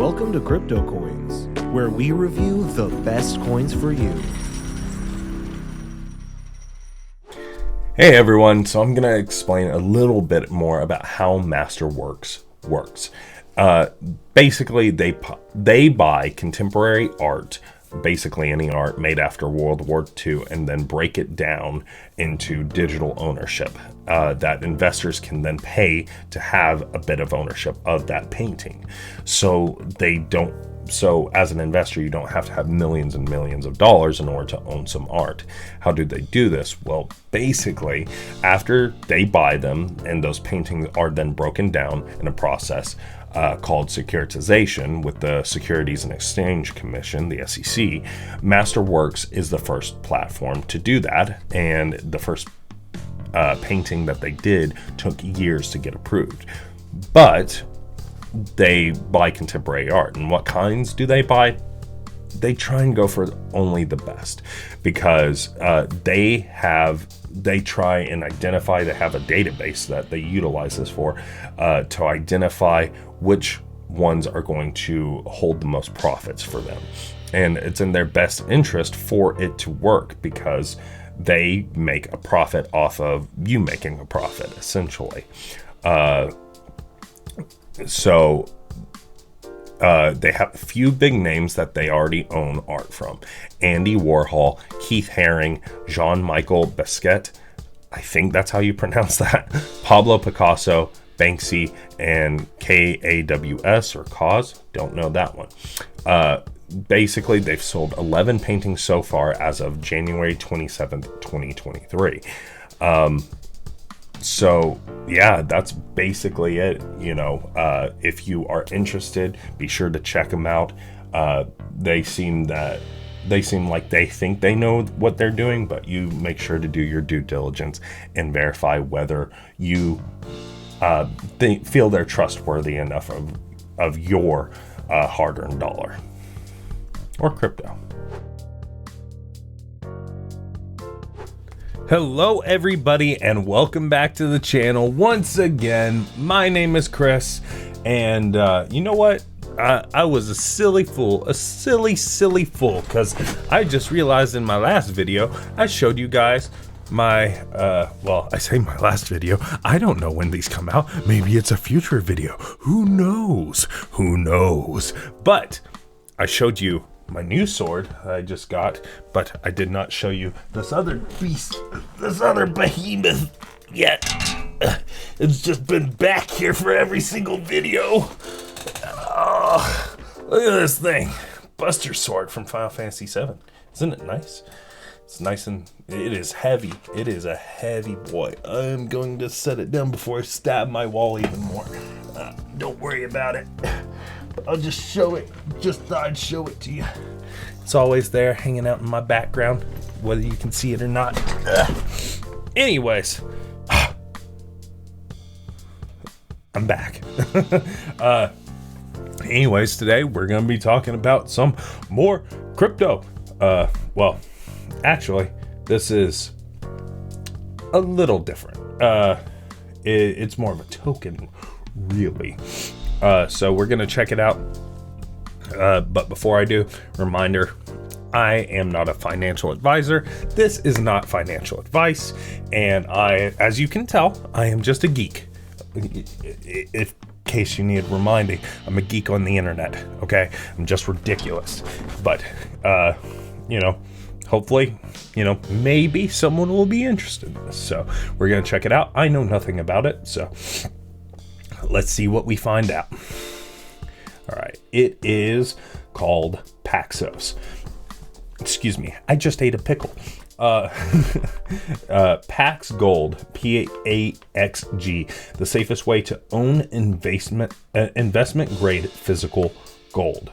Welcome to CryptoCoins, where we review the best coins for you. Hey everyone, so I'm going to explain a little bit more about how Masterworks works. Basically, they buy contemporary art, basically any art made after World War II, and then break it down into digital ownership that investors can then pay to have a bit of ownership of that painting. So as an investor, you don't have to have millions and millions of dollars in order to own some art. How do they do this? Well, basically, after they buy them and those paintings are then broken down in a process called securitization with the Securities and Exchange Commission, the SEC, Masterworks is the first platform to do that. And the first painting that they did took years to get approved. But they buy contemporary art. And what kinds do they buy? They try and go for only the best, because they try and identify, they have a database that they utilize this for, to identify which ones are going to hold the most profits for them. And it's in their best interest for it to work, because they make a profit off of you making a profit, essentially. So they have a few big names that they already own art from. Andy Warhol, Keith Haring, Jean-Michel Basquiat, I think that's how you pronounce that, Pablo Picasso, Banksy, and KAWS or KAWS, don't know that one. Basically, they've sold 11 paintings so far as of January 27th, 2023. So yeah, that's basically it. If you are interested, be sure to check them out. They seem like they think they know what they're doing, but you make sure to do your due diligence and verify whether you feel they're trustworthy enough of your hard-earned dollar or crypto. Hello everybody, and welcome back to the channel once again. My name is Chris, and you know what? I was a silly fool, because I just realized in my last video I showed you guys my I say my last video, I don't know when these come out. Maybe it's a future video, who knows, but I showed you my new sword I just got, but I did not show you this other beast, this other behemoth yet. It's just been back here for every single video. Oh, look at this thing, Buster Sword from Final Fantasy VII. Isn't it nice? It's nice, and it is heavy. It is a heavy boy. I'm going to set it down before I stab my wall even more. Don't worry about it. I'll just show it. Just thought I'd show it to you. It's always there, hanging out in my background, whether you can see it or not. Anyways, I'm back. Anyways, today we're going to be talking about some more crypto. Actually, this is a little different. It's more of a token, really. So we're going to check it out. But before I do, reminder, I am not a financial advisor. This is not financial advice. And as you can tell, I am just a geek. In case you need reminding, I'm a geek on the internet. Okay. I'm just ridiculous. But, hopefully, maybe someone will be interested in this. So we're going to check it out. I know nothing about it. So let's see what we find out. All right. It is called Paxos. Excuse me. I just ate a pickle. PaxGold, PAXG, the safest way to own investment grade physical gold.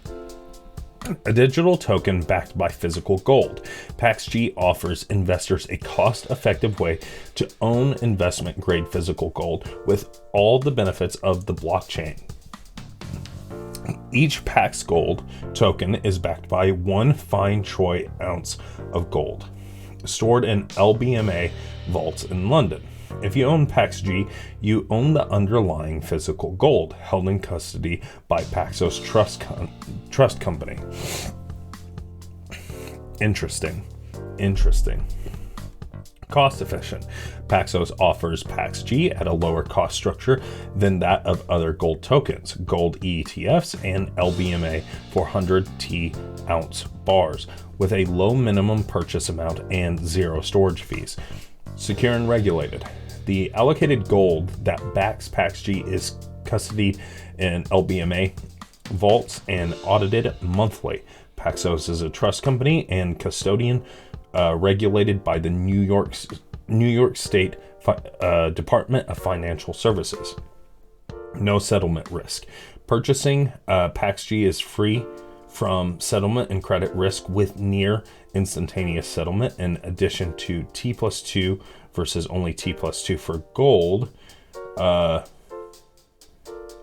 A digital token backed by physical gold, PaxG offers investors a cost-effective way to own investment-grade physical gold with all the benefits of the blockchain. Each PaxGold token is backed by 1 fine troy ounce of gold, stored in LBMA vaults in London. If you own PaxG, you own the underlying physical gold held in custody by Paxos Trust Company. Interesting. Cost efficient. Paxos offers PaxG at a lower cost structure than that of other gold tokens, gold ETFs, and LBMA 400T ounce bars, with a low minimum purchase amount and zero storage fees. Secure and regulated. The allocated gold that backs PaxG is custodied in LBMA vaults and audited monthly. Paxos is a trust company and custodian regulated by the New York State Department of Financial Services. No settlement risk. Purchasing PaxG is free from settlement and credit risk with near instantaneous settlement, in addition to T+2 versus only T+2 for gold,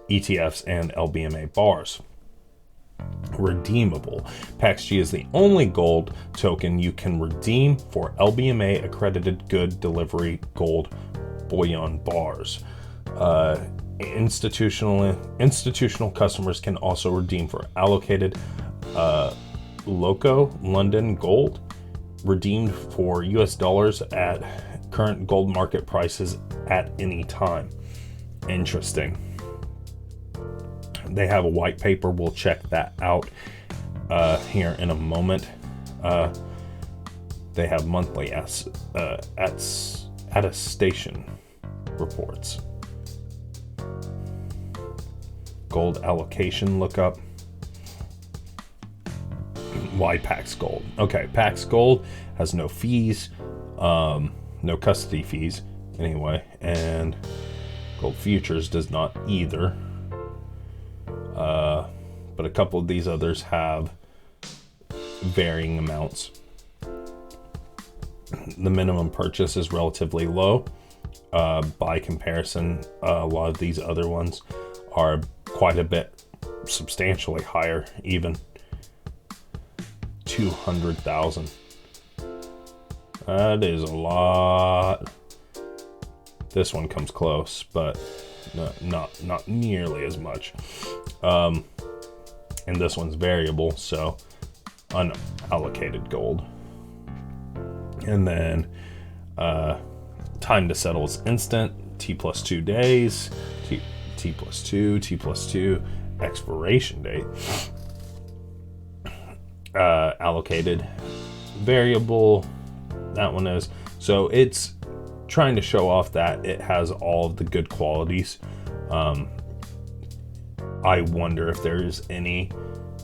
ETFs, and LBMA bars. Redeemable. PaxG is the only gold token you can redeem for LBMA accredited good delivery gold bullion bars. Institutional customers can also redeem for allocated Loco London gold, redeemed for US dollars at current gold market prices at any time. Interesting. They have a white paper. We'll check that out here in a moment. They have monthly attestation reports. Gold allocation lookup. Why PaxGold? Okay, PaxGold has no fees, no custody fees anyway, and Gold Futures does not either. But a couple of these others have varying amounts. The minimum purchase is relatively low. By comparison, a lot of these other ones are quite a bit substantially higher, even 200,000. That is a lot. This one comes close, but not nearly as much. And this one's variable, so unallocated gold. And then time to settle is instant, T+2 days, T+2 expiration date. Allocated variable, that one is. So it's trying to show off that it has all of the good qualities. I wonder if there's any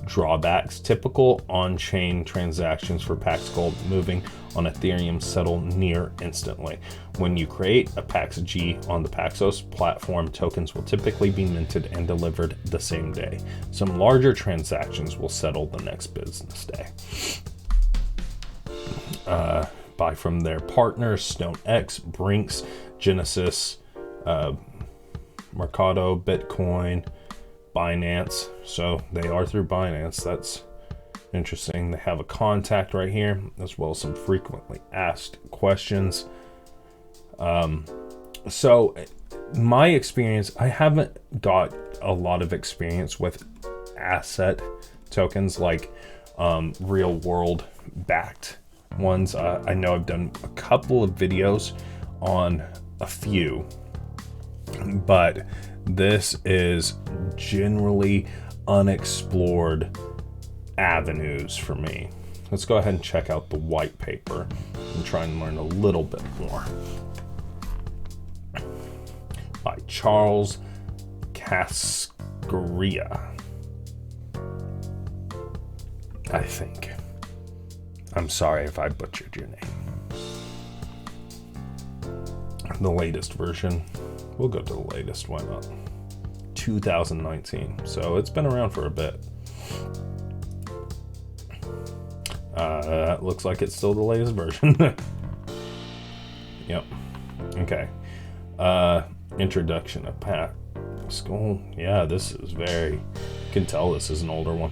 drawbacks. Typical on-chain transactions for PaxGold moving on Ethereum settle near instantly. When you create a PaxG on the Paxos platform, tokens will typically be minted and delivered the same day. Some larger transactions will settle the next business day. Buy from their partners, StoneX, Brinks, Genesis, Mercado, Bitcoin, Binance. So they are through Binance. That's interesting. They have a contact right here, as well as some frequently asked questions. So my experience, I haven't got a lot of experience with asset tokens like real world backed ones. I know I've done a couple of videos on a few, but this is generally unexplored avenues for me. Let's go ahead and check out the white paper and try and learn a little bit more. By Charles Cascaria, I think. I'm sorry if I butchered your name. The latest version. We'll go to the latest, why not? 2019. So it's been around for a bit. That looks like it's still the latest version. Yep. Okay. Introduction of PaxGold. Yeah, this is very... You can tell this is an older one.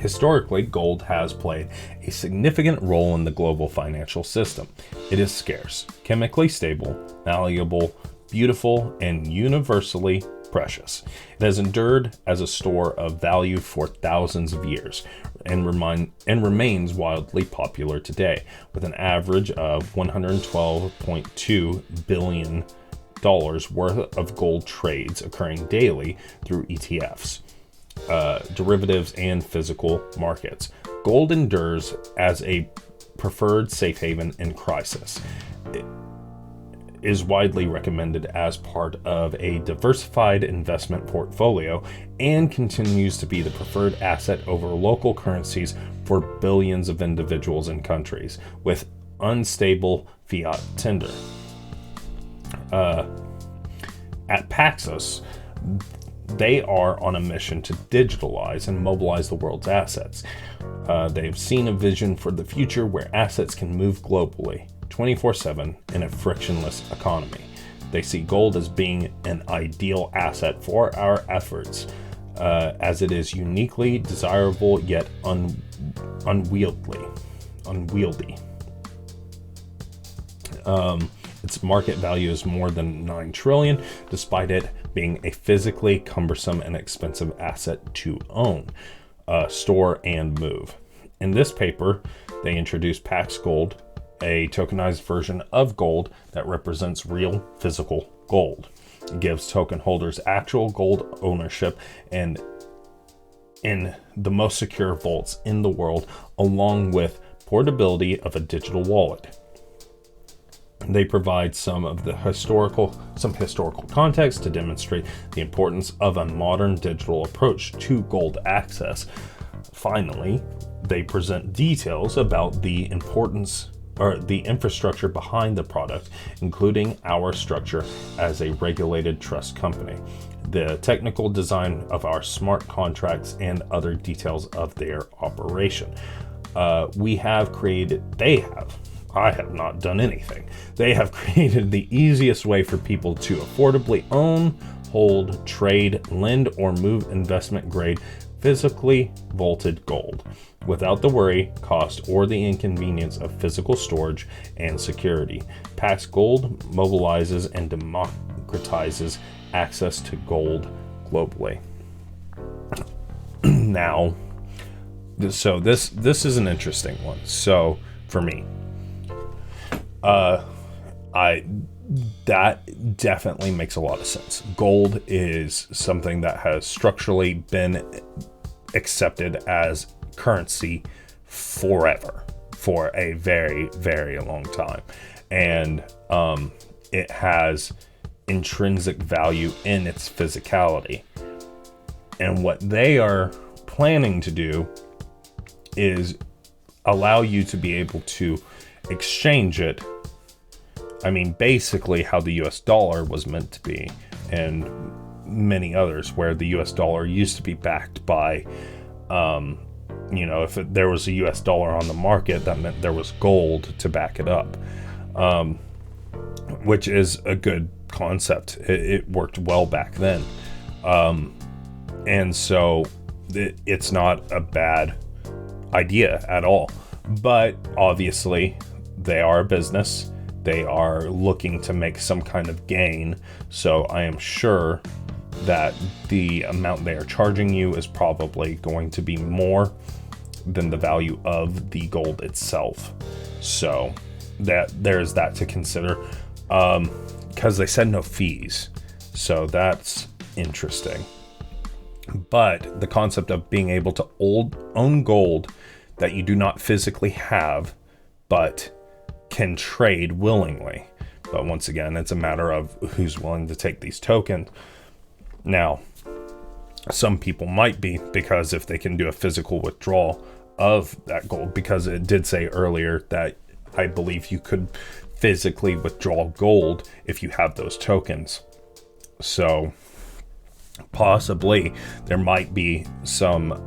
Historically, gold has played a significant role in the global financial system. It is scarce, chemically stable, malleable, beautiful, and universally precious. It has endured as a store of value for thousands of years and remains wildly popular today, with an average of $112.2 billion worth of gold trades occurring daily through ETFs, derivatives, and physical markets. Gold endures as a preferred safe haven in crisis. It is widely recommended as part of a diversified investment portfolio and continues to be the preferred asset over local currencies for billions of individuals and countries with unstable fiat tender. At Paxos, they are on a mission to digitalize and mobilize the world's assets. They've seen a vision for the future where assets can move globally, 24/7 in a frictionless economy. They see gold as being an ideal asset for our efforts, as it is uniquely desirable yet unwieldy. Its market value is more than $9 trillion, despite it being a physically cumbersome and expensive asset to own, store, and move. In this paper, they introduce PaxGold, a tokenized version of gold that represents real physical gold. It gives token holders actual gold ownership and in the most secure vaults in the world, along with portability of a digital wallet. They provide some historical context to demonstrate the importance of a modern digital approach to gold access. Finally, they present details about the importance or the infrastructure behind the product, including our structure as a regulated trust company, the technical design of our smart contracts, and other details of their operation. I have not done anything. They have created the easiest way for people to affordably own, hold, trade, lend, or move investment grade physically vaulted gold without the worry, cost, or the inconvenience of physical storage and security. PaxGold mobilizes and democratizes access to gold globally. Now, so this is an interesting one. So for me, that definitely makes a lot of sense. Gold is something that has structurally been accepted as currency forever, for a very, very long time. And it has intrinsic value in its physicality. And what they are planning to do is allow you to be able to exchange it. I mean, basically how the US dollar was meant to be, and many others, where the US dollar used to be backed by, if there was a US dollar on the market, that meant there was gold to back it up, which is a good concept. It worked well back then. And so it's not a bad idea at all. But obviously, they are a business. They are looking to make some kind of gain. So I am sure that the amount they are charging you is probably going to be more than the value of the gold itself. So that there's that to consider, because they said no fees. So that's interesting. But the concept of being able to own gold that you do not physically have, but can trade willingly. But once again, it's a matter of who's willing to take these tokens. Now, some people might be, because if they can do a physical withdrawal of that gold, because it did say earlier that I believe you could physically withdraw gold if you have those tokens. So possibly there might be some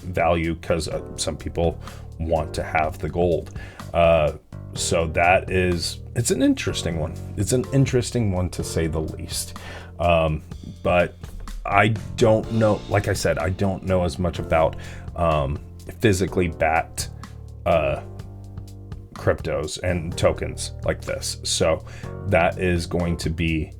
value, because some people want to have the gold. So it's an interesting one. It's an interesting one, to say the least. But I don't know, like I said, I don't know as much about physically backed cryptos and tokens like this. So that is going to be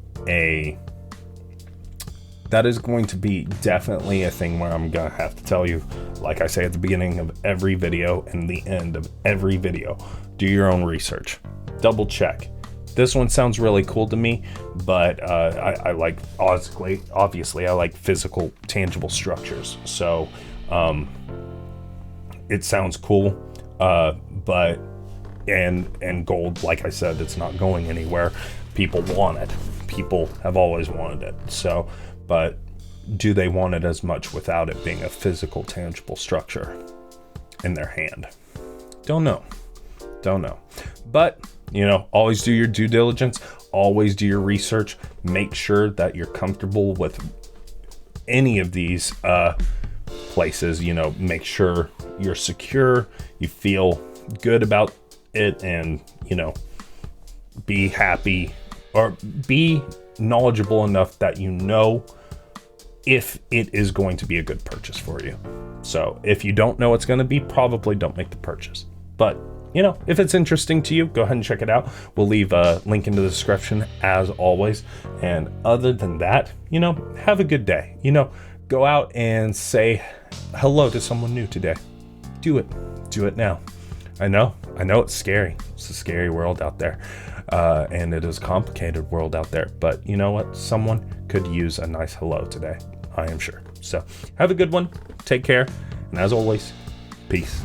definitely a thing where I'm gonna have to tell you, like I say at the beginning of every video and the end of every video, do your own research, double check. This one sounds really cool to me, but I like, obviously I like physical, tangible structures. So it sounds cool, but and gold, like I said, it's not going anywhere. People want it. People have always wanted it. So, but do they want it as much without it being a physical, tangible structure in their hand? Don't know. But, always do your due diligence. Always do your research. Make sure that you're comfortable with any of these places. Make sure you're secure. You feel good about it, and, be happy or be knowledgeable enough that if it is going to be a good purchase for you. So if you don't know it's going to be, probably don't make the purchase. But, if it's interesting to you, go ahead and check it out. We'll leave a link in the description as always. And other than that, have a good day. Go out and say hello to someone new today. Do it now. I know it's scary. It's a scary world out there. And it is a complicated world out there. But you know what? Someone could use a nice hello today. I am sure. So have a good one. Take care. And as always, peace.